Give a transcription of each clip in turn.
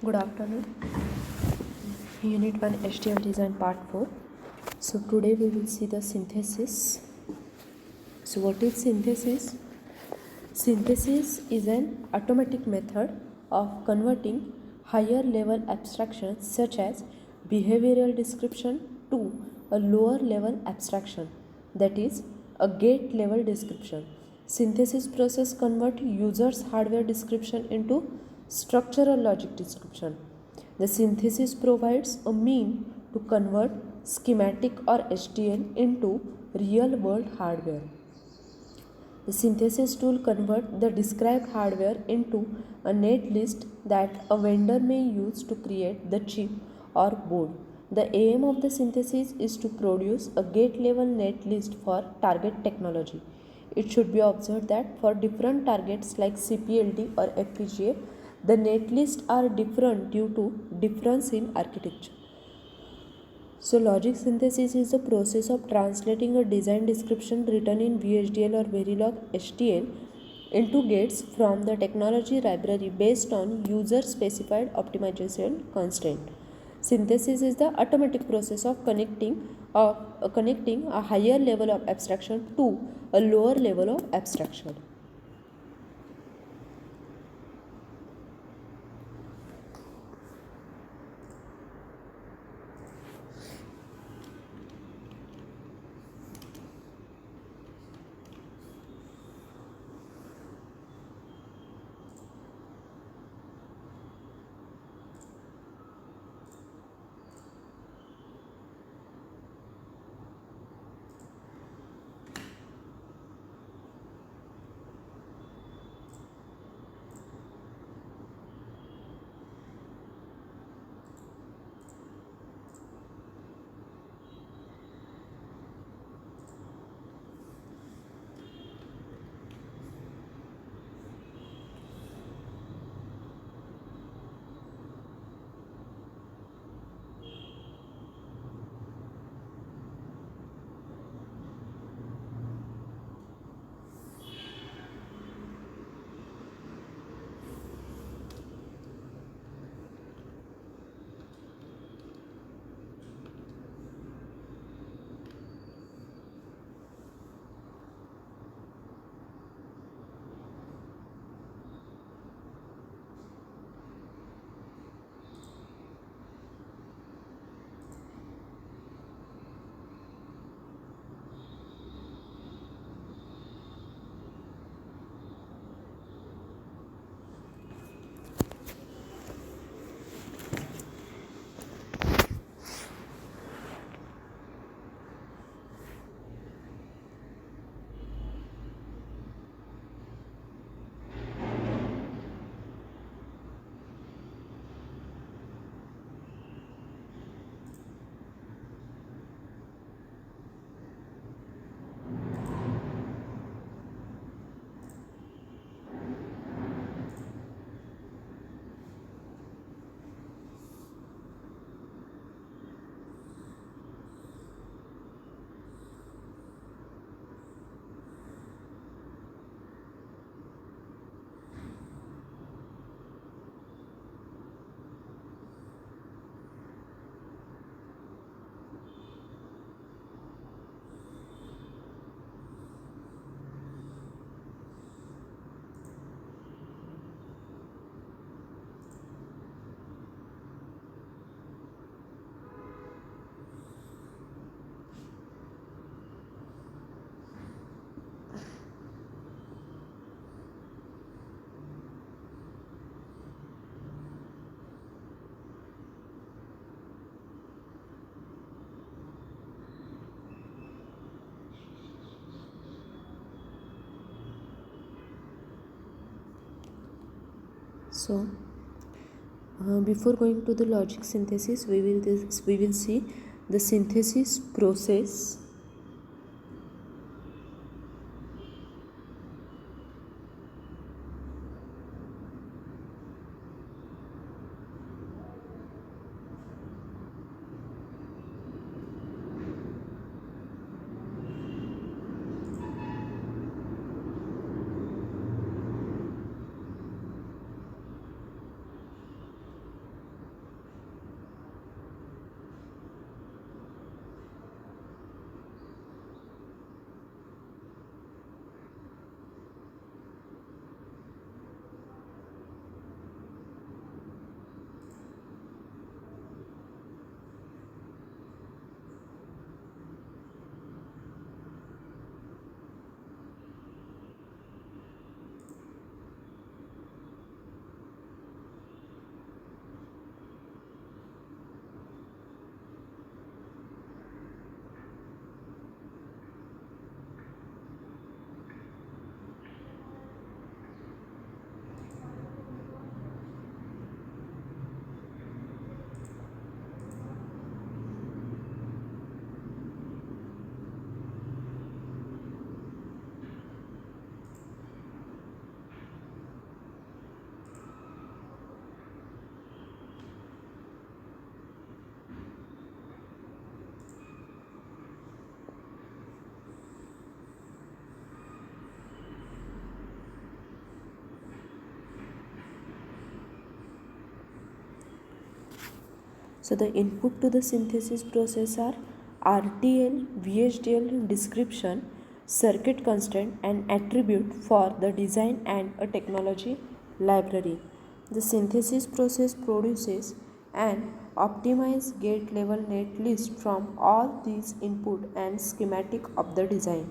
Good afternoon. Unit 1 HTML Design Part 4. So today we will see the synthesis. So what is synthesis? Synthesis is an automatic method of converting higher level abstractions such as behavioral description to a lower level abstraction, that is a gate level description. Synthesis process convert users hardware description into structural logic description. The synthesis provides a mean to convert schematic or HTL into real world hardware. The synthesis tool converts the described hardware into a net list that a vendor may use to create the chip or board. The aim of the synthesis is to produce a gate level net list for target technology. It should be observed that for different targets like CPLD or FPGA, the net lists are different due to difference in architecture. So logic synthesis is the process of translating a design description written in VHDL or Verilog HTL into gates from the technology library based on user specified optimization constraint. Synthesis is the automatic process of connecting a higher level of abstraction to a lower level of abstraction. So before going to the logic synthesis, we will see the synthesis process. So the input to the synthesis process are RTL, VHDL description, circuit constraint and attribute for the design and a technology library. The synthesis process produces an optimized gate level net list from all these input and schematic of the design.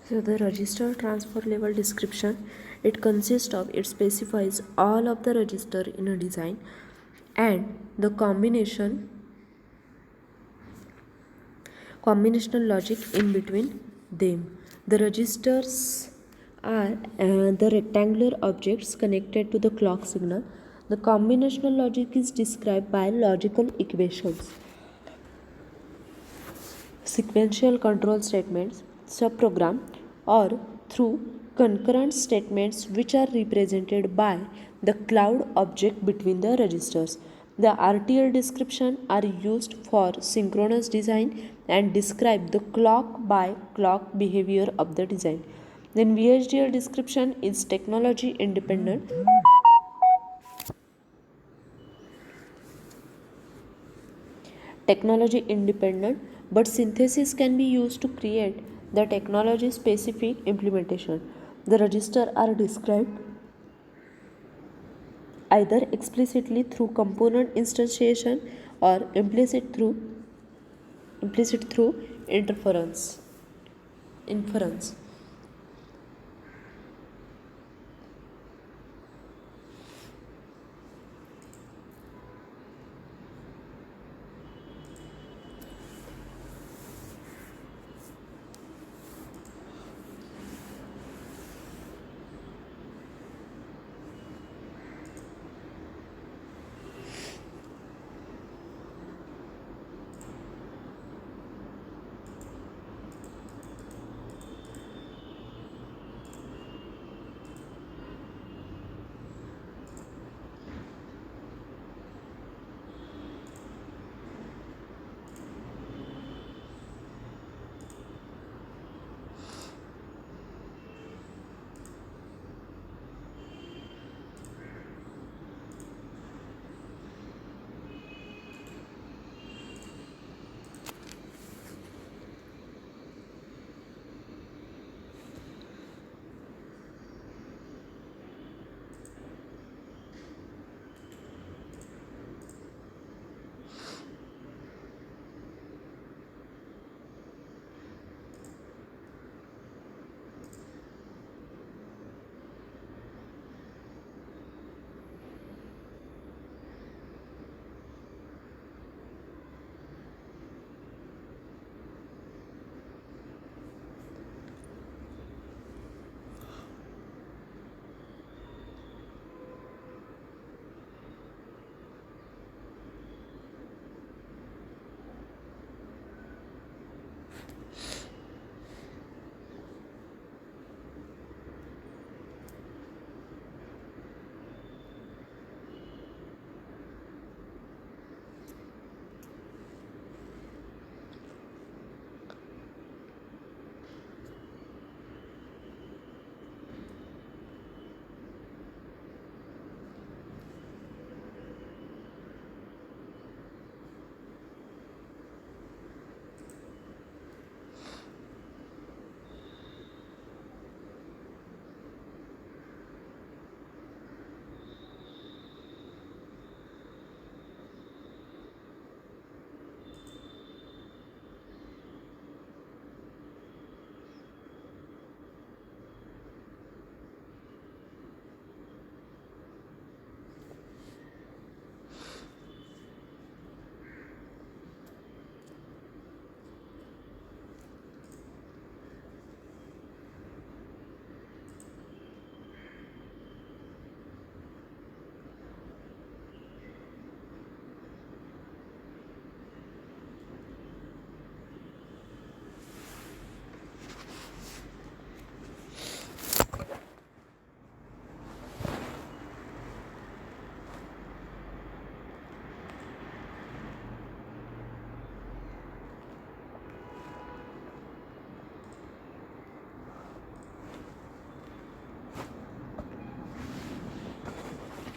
So the register transfer level description, it consists of, it specifies all of the register in a design and the combinational logic in between them. The registers are the rectangular objects connected to the clock signal. The combinational logic is described by logical equations, sequential control statements, subprogram, or through concurrent statements which are represented by the cloud object between the registers. The RTL description are used for synchronous design and describe the clock by clock behavior of the design. Then VHDL description is technology independent, but synthesis can be used to create the technology specific implementation. The registers are described either explicitly through component instantiation or implicit through inference.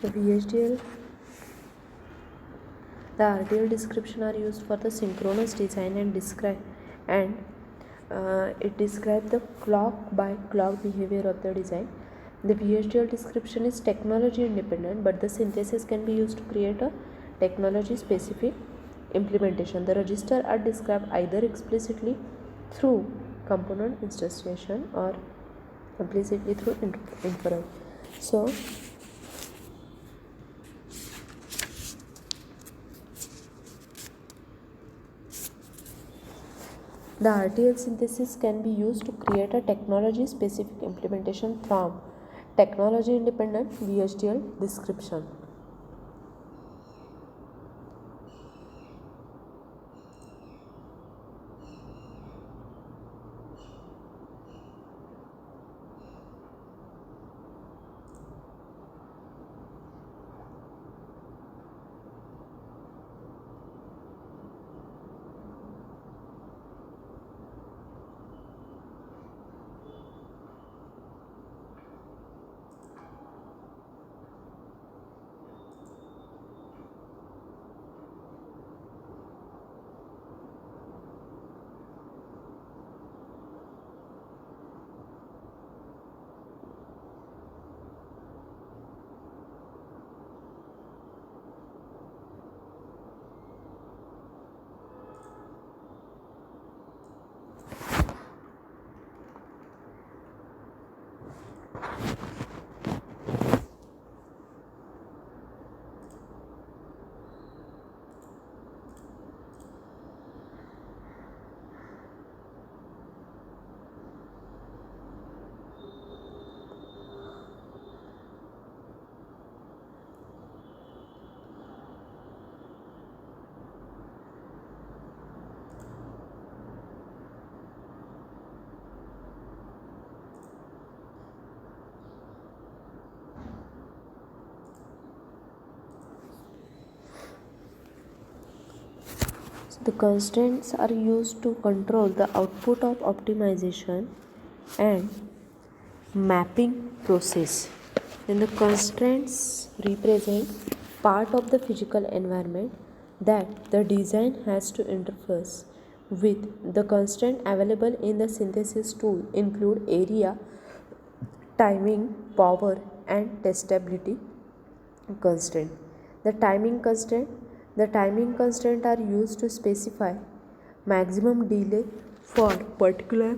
The VHDL, the RDL description are used for the synchronous design and it describes the clock by clock behavior of the design. The VHDL description is technology independent, but the synthesis can be used to create a technology specific implementation. The registers are described either explicitly through component instantiation or implicitly through inference. So the RTL synthesis can be used to create a technology specific implementation from technology independent VHDL description. The constraints are used to control the output of optimization and mapping process. Then the constraints represent part of the physical environment that the design has to interface with. The constraints available in the synthesis tool include area, timing, power, and testability constraint. The timing constraint. The timing constraint are used to specify maximum delay for particular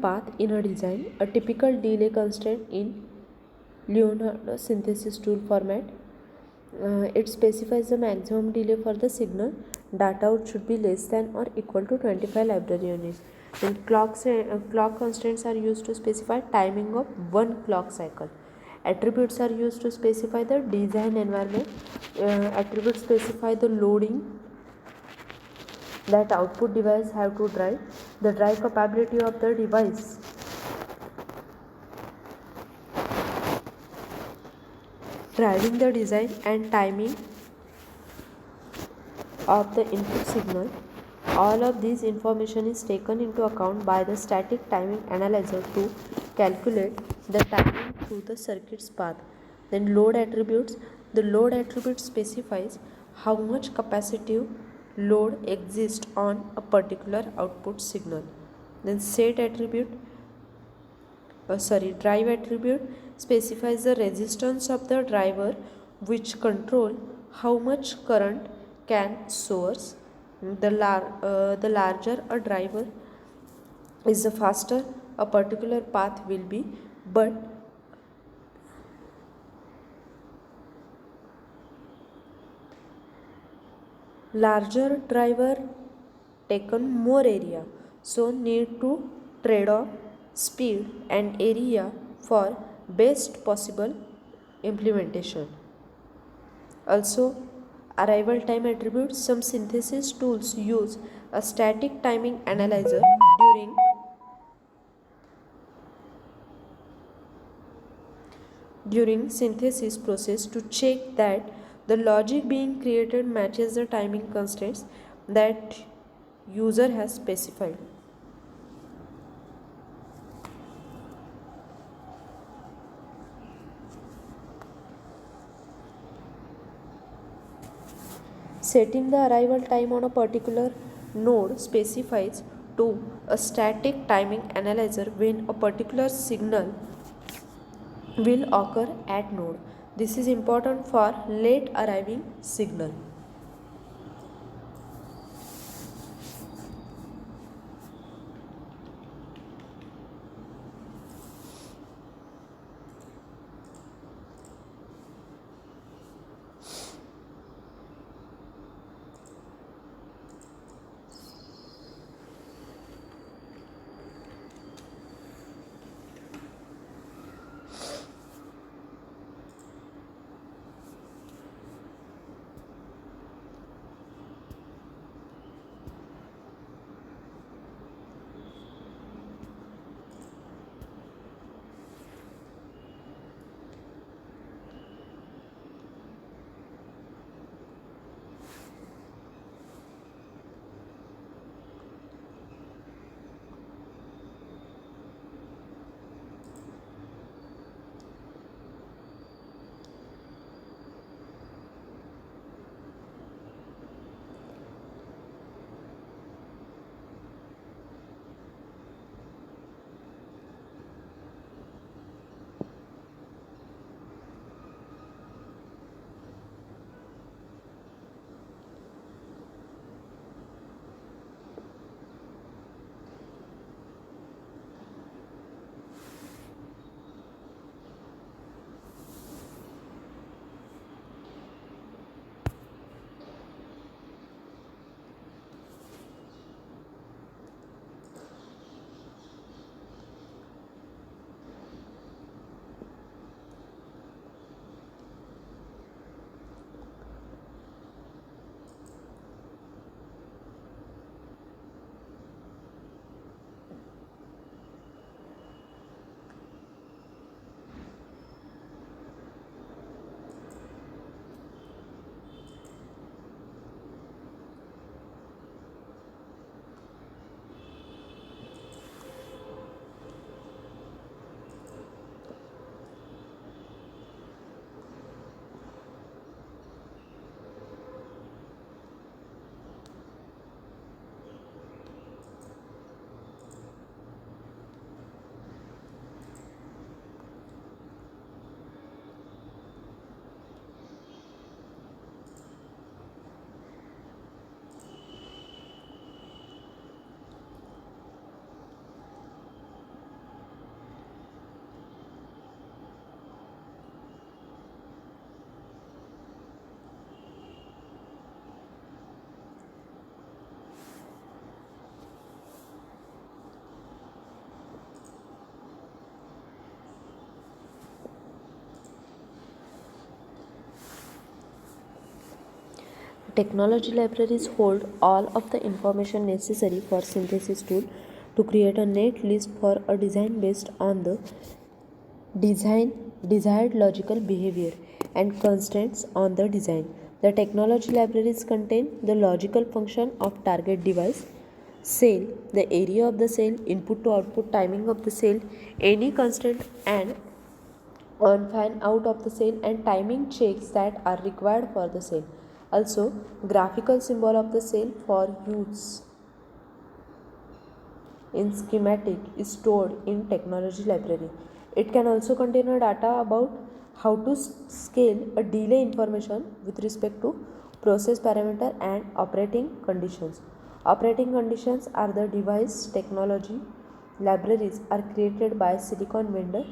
path in a design. A typical delay constraint in Leonardo synthesis tool format. It specifies the maximum delay for the signal. Data out should be less than or equal to 25 library units. Then clock constraints are used to specify timing of one clock cycle. Attributes are used to specify the design environment. Attributes specify the loading that output device have to drive, the drive capability of the device, driving the design, and timing of the input signal. All of these information is taken into account by the static timing analyzer to calculate the timing through the circuit's path. Then load attributes. The load attribute specifies how much capacitive load exists on a particular output signal. Then drive attribute specifies the resistance of the driver which control how much current can source. The larger a driver is, the faster a particular path will be, but larger driver taken more area, so need to trade off speed and area for best possible implementation. Also, arrival time attributes. Some synthesis tools use a static timing analyzer during synthesis process to check that the logic being created matches the timing constraints that user has specified. Setting the arrival time on a particular node specifies to a static timing analyzer when a particular signal will occur at node. This is important for late arriving signal. Technology libraries hold all of the information necessary for synthesis tool to create a net list for a design based on the design desired logical behavior and constraints on the design. The technology libraries contain the logical function of target device, cell, the area of the cell, input to output timing of the cell, any constraint and on fan out of the cell and timing checks that are required for the cell. Also, graphical symbol of the cell for use in schematic is stored in technology library. It can also contain a data about how to scale a delay information with respect to process parameter and operating conditions. Operating conditions are the device technology libraries are created by silicon vendor.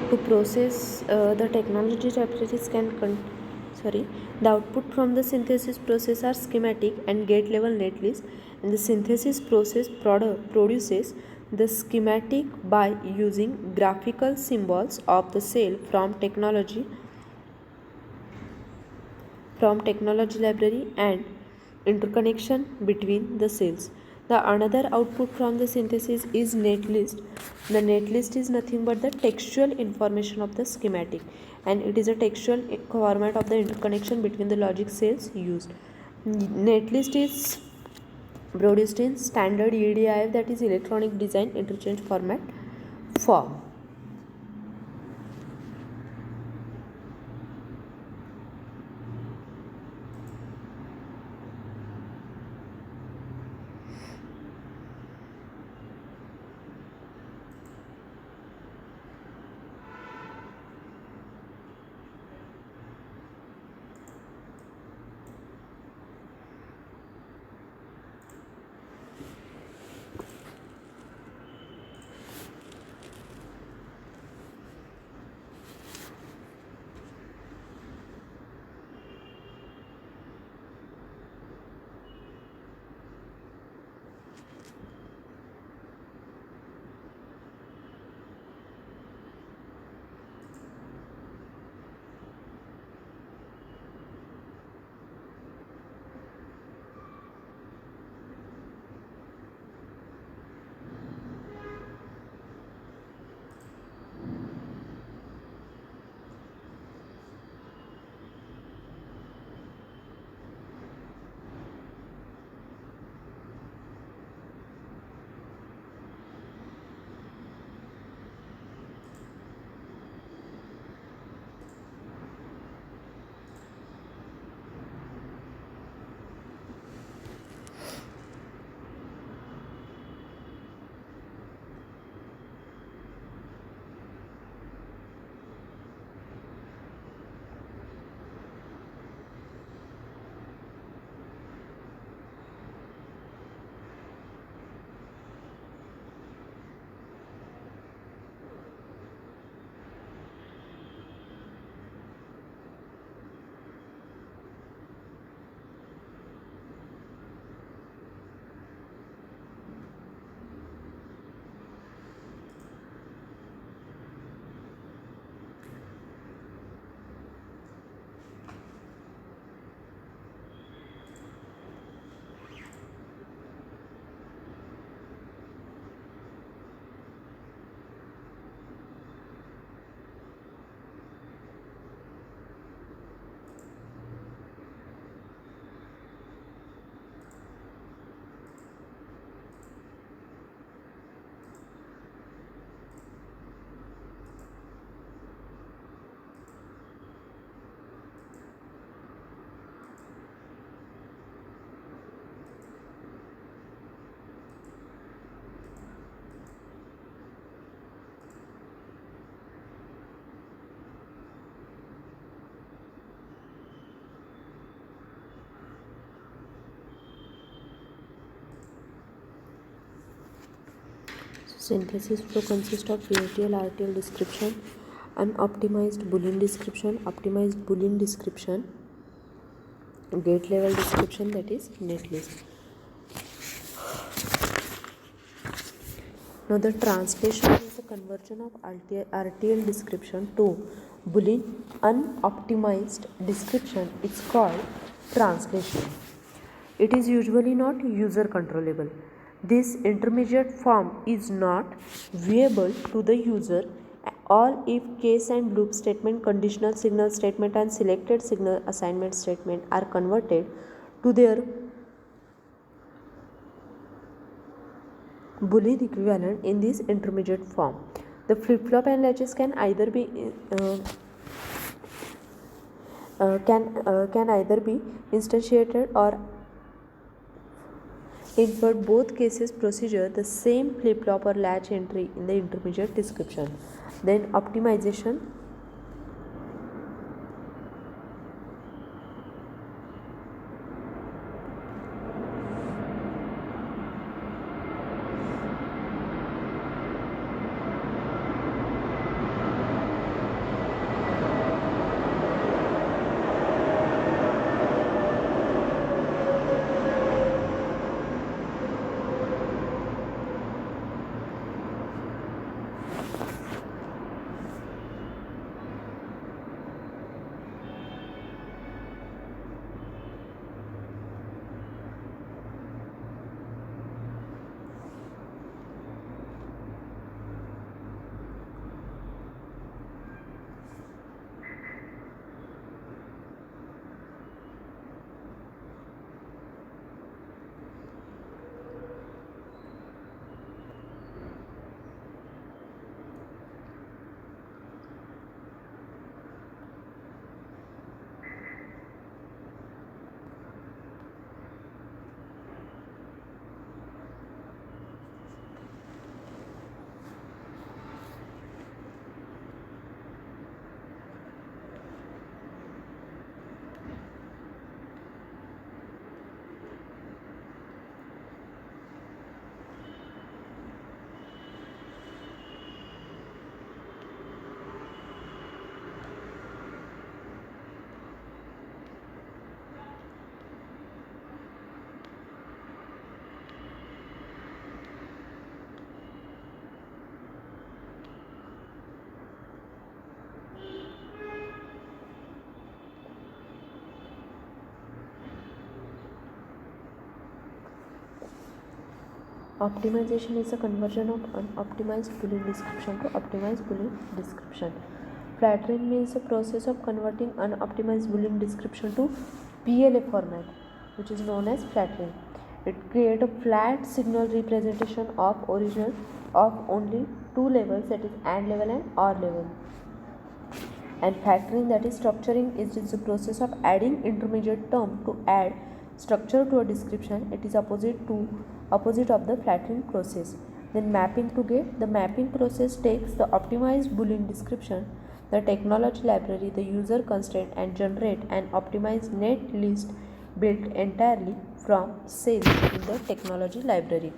To process the technology libraries the output from the synthesis process are schematic and gate level netlist, and the synthesis process produces the schematic by using graphical symbols of the cell from technology library and interconnection between the cells. The another output from the synthesis is netlist. The netlist is nothing but the textual information of the schematic, and it is a textual format of the interconnection between the logic cells used. Netlist is produced in standard EDIF, that is electronic design interchange format form. Synthesis flow consists of VRTL, RTL description, unoptimized Boolean description, optimized Boolean description, gate level description, that is netlist. Now the translation is the conversion of RTL description to Boolean unoptimized description. It's called translation. It is usually not user controllable. This intermediate form is not viewable to the user. All if, case and loop statement, conditional signal statement and selected signal assignment statement are converted to their Boolean equivalent in this intermediate form. The flip-flop and latches can either be instantiated or in for both cases procedure the same flip-flop or latch entry in the intermediate description. Then optimization. Optimization is a conversion of unoptimized Boolean description to optimized Boolean description. Flattering means the process of converting unoptimized Boolean description to PLA format, which is known as flattering. It creates a flat signal representation of original of only two levels, that is AND level and OR level. And factoring, that is structuring, is the process of adding intermediate term to add structure to a description. It is opposite of the flattering process. Then mapping to gate. The mapping process takes the optimized Boolean description, the technology library, the user constraint, and generate an optimized net list built entirely from cells in the technology library.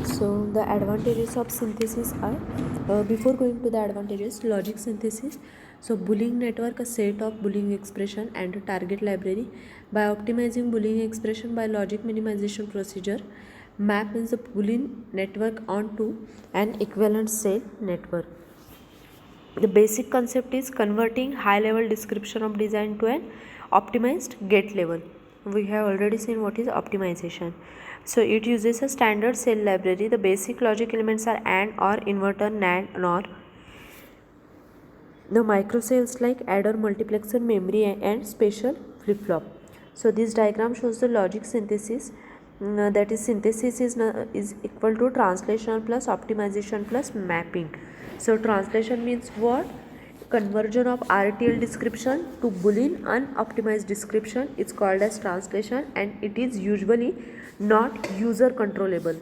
So the advantages of synthesis are, before going to the advantages, logic synthesis. So Boolean network, a set of Boolean expression and a target library. By optimizing Boolean expression by logic minimization procedure, map is the Boolean network onto an equivalent cell network. The basic concept is converting high level description of design to an optimized gate level. We have already seen what is optimization. So it uses a standard cell library. The basic logic elements are AND, OR, inverter, NAND, NOR. The microcells like adder, multiplexer, memory, and special flip-flop. So this diagram shows the logic synthesis. That is, synthesis is equal to translation plus optimization plus mapping. So translation means what? Conversion of RTL description to Boolean unoptimized description is called as translation, and it is usually not user controllable.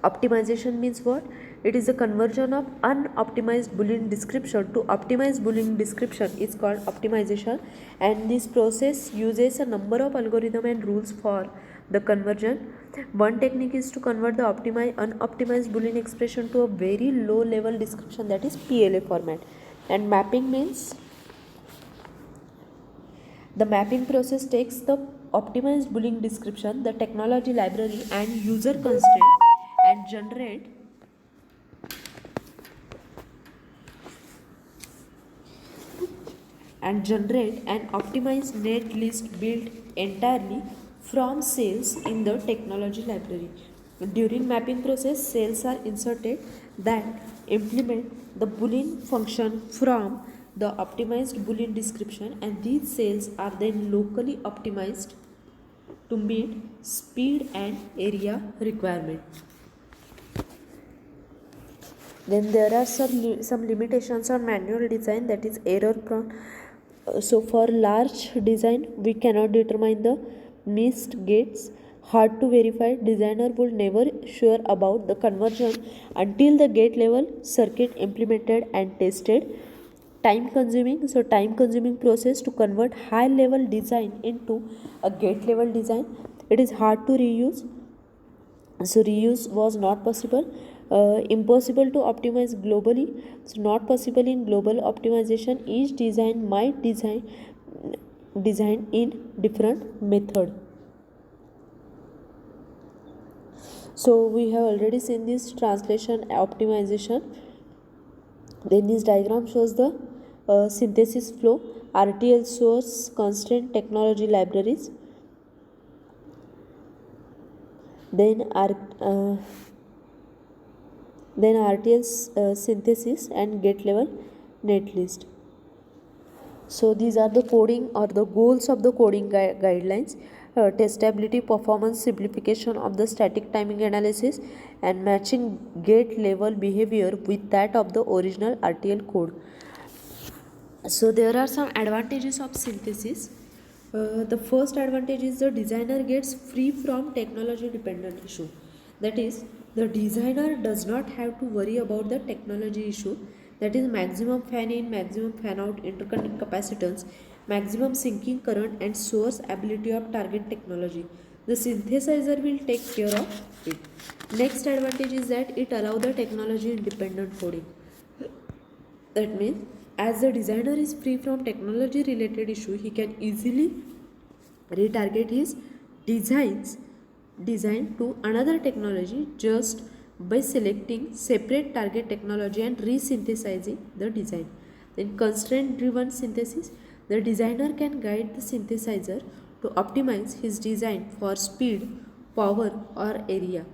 Optimization means what? It is a conversion of unoptimized Boolean description to optimized Boolean description is called optimization, and this process uses a number of algorithms and rules for the conversion. One technique is to convert the unoptimized Boolean expression to a very low level description, that is PLA format. And mapping means the mapping process takes the optimized Boolean description, the technology library, and user constraint and generate an optimized net list built entirely from cells in the technology library. During mapping process, cells are inserted that implement the Boolean function from the optimized Boolean description, and these cells are then locally optimized to meet speed and area requirement. Then there are some limitations on manual design, that is error prone. So for large design, we cannot determine the missed gates. Hard to verify. Designer will never sure about the conversion until the gate level circuit implemented and tested. time consuming. So time consuming process to convert high level design into a gate level design. It is hard to reuse, so reuse was not possible. Impossible to optimize globally, so not possible in global optimization. Each design might design in different method. So we have already seen this translation optimization. Then this diagram shows the synthesis flow, RTL source constraint technology libraries, then RTL synthesis and gate level netlist. So these are the coding or the goals of the coding guidelines. Testability, performance, simplification of the static timing analysis, and matching gate level behavior with that of the original RTL code. So there are some advantages of synthesis. The first advantage is the designer gets free from technology dependent issue. That is, the designer does not have to worry about the technology issue, that is maximum fan in, maximum fan out, interconnect capacitance, maximum sinking current, and source ability of target technology. The synthesizer will take care of it. Next advantage is that it allows the technology independent coding. That means, as the designer is free from technology related issue, he can easily retarget his designs design to another technology just by selecting separate target technology and resynthesizing the design. Then constraint driven synthesis, the designer can guide the synthesizer to optimize his design for speed, power, or area.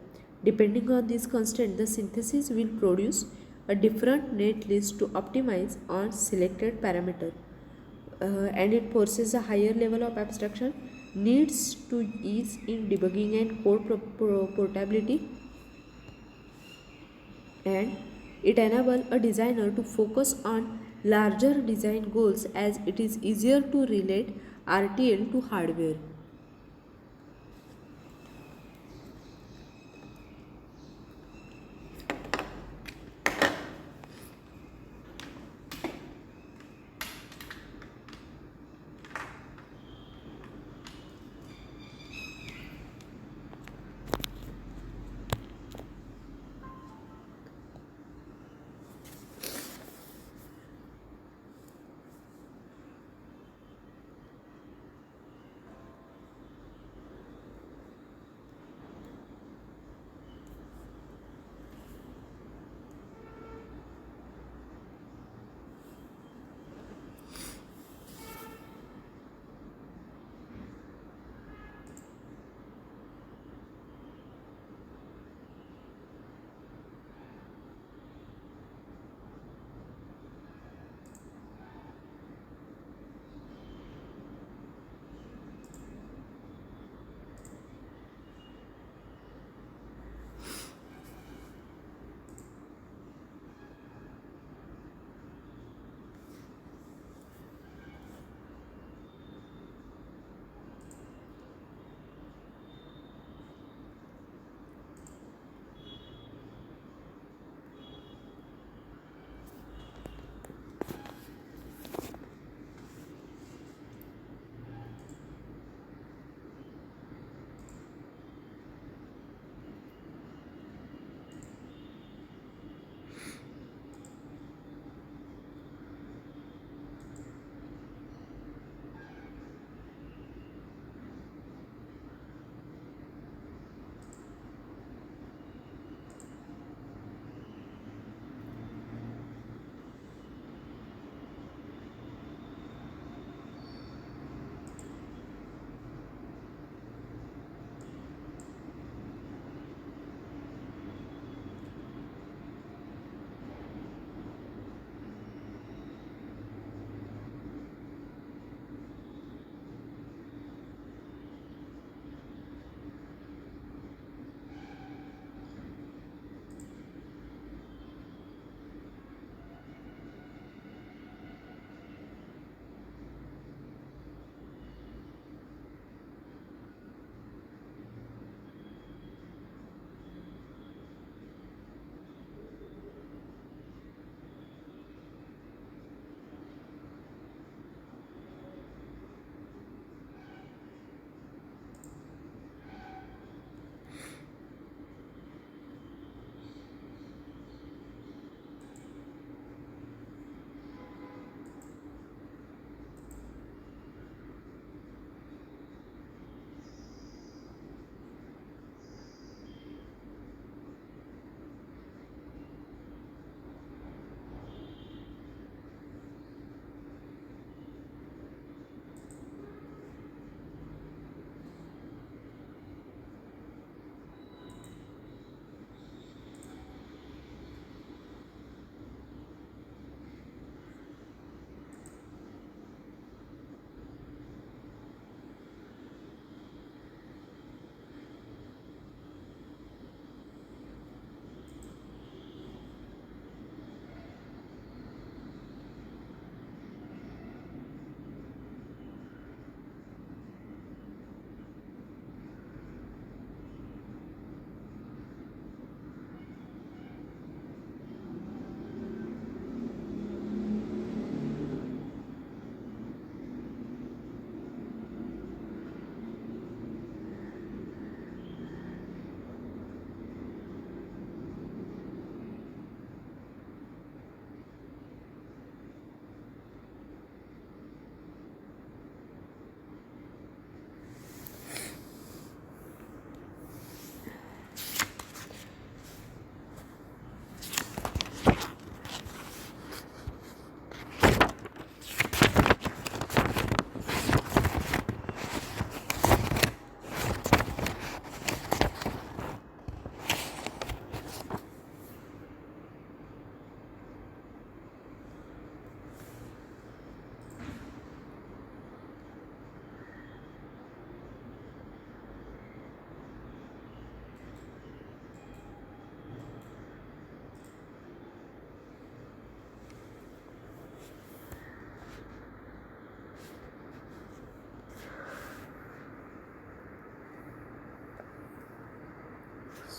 Depending on this constraint, the synthesis will produce a different net list to optimize on selected parameter. And it possesses a higher level of abstraction, needs to ease in debugging and code portability, and it enables a designer to focus on larger design goals as it is easier to relate RTL to hardware.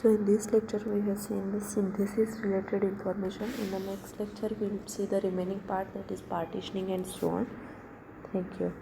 So in this lecture we have seen the synthesis related information. In the next lecture we will see the remaining part, that is partitioning and so on. Thank you.